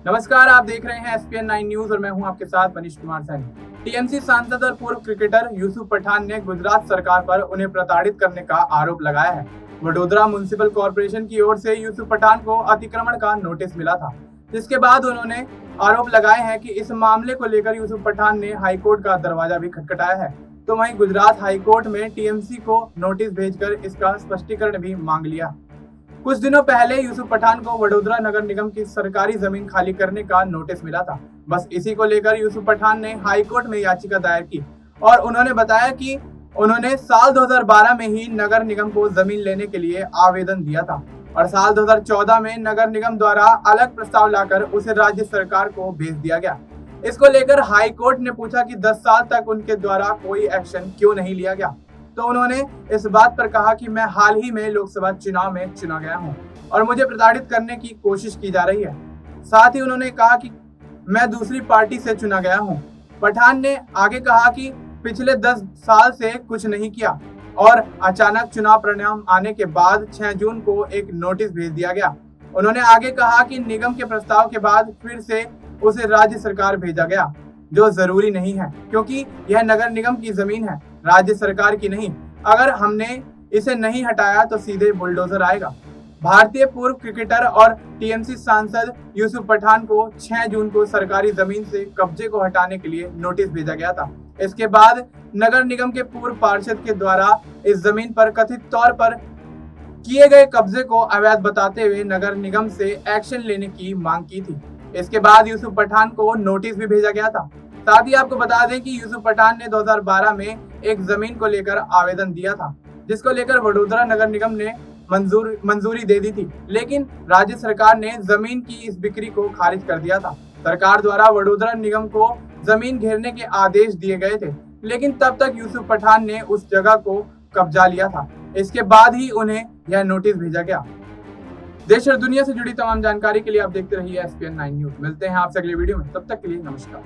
नमस्कार, आप देख रहे हैं SPN9 न्यूज और मैं हूं आपके साथ मनीष कुमार सैनी। टीएमसी सांसद और पूर्व क्रिकेटर यूसुफ पठान ने गुजरात सरकार पर उन्हें प्रताड़ित करने का आरोप लगाया है। वडोदरा म्युनिसिपल कॉर्पोरेशन की ओर से यूसुफ पठान को अतिक्रमण का नोटिस मिला था, जिसके बाद उन्होंने आरोप लगाए हैं कि इस मामले को लेकर यूसुफ पठान ने हाईकोर्ट का दरवाजा भी खटखटाया है। तो वहीं गुजरात हाईकोर्ट में टीएमसी को नोटिस भेजकर इसका स्पष्टीकरण भी मांग लिया। कुछ दिनों पहले यूसुफ पठान को वडोदरा नगर निगम की सरकारी जमीन खाली करने का नोटिस मिला था। बस इसी को लेकर यूसुफ पठान ने हाईकोर्ट में याचिका दायर की और उन्होंने बताया कि उन्होंने साल 2012 में ही नगर निगम को जमीन लेने के लिए आवेदन दिया था और साल 2014 में नगर निगम द्वारा अलग प्रस्ताव लाकर उसे राज्य सरकार को भेज दिया गया। इसको लेकर हाईकोर्ट ने पूछा कि 10 साल तक उनके द्वारा कोई एक्शन क्यों नहीं लिया गया। तो उन्होंने इस बात पर कहा कि मैं हाल ही में लोकसभा चुनाव में चुना गया हूं और मुझे प्रताड़ित करने की कोशिश की जा रही है। साथ ही उन्होंने कहा कि मैं दूसरी पार्टी से चुना गया हूं। पठान ने आगे कहा कि पिछले 10 साल से कुछ नहीं किया और अचानक चुनाव परिणाम आने के बाद 6 जून को एक नोटिस भेज दिया गया। उन्होंने आगे कहा कि निगम के प्रस्ताव के बाद फिर से उसे राज्य सरकार भेजा गया, जो जरूरी नहीं है क्योंकि यह नगर निगम की जमीन है, राज्य सरकार की नहीं। अगर हमने इसे नहीं हटाया तो सीधे बुलडोजर आएगा। भारतीय पूर्व क्रिकेटर और टीएमसी सांसद यूसुफ पठान को 6 जून को सरकारी जमीन से कब्जे को हटाने के लिए नोटिस भेजा गया था। इसके बाद नगर निगम के पूर्व पार्षद के द्वारा इस जमीन पर कथित तौर पर किए गए कब्जे को अवैध बताते हुए नगर निगम से एक्शन लेने की मांग की थी। इसके बाद यूसुफ पठान को नोटिस भी भेजा गया था। साथ ही आपको बता दें कि यूसुफ पठान ने 2012 में एक जमीन को लेकर आवेदन दिया था, जिसको लेकर वडोदरा नगर निगम ने मंजूरी दे दी थी, लेकिन राज्य सरकार ने जमीन की इस बिक्री को खारिज कर दिया था। सरकार द्वारा वडोदरा निगम को जमीन घेरने के आदेश दिए गए थे, लेकिन तब तक यूसुफ पठान ने उस जगह को कब्जा लिया था। इसके बाद ही उन्हें यह नोटिस भेजा गया। देश और दुनिया से जुड़ी तमाम जानकारी के लिए आप देखते रहिए SPN9 न्यूज। मिलते हैं आपसे अगले वीडियो में, तब तक के लिए नमस्कार।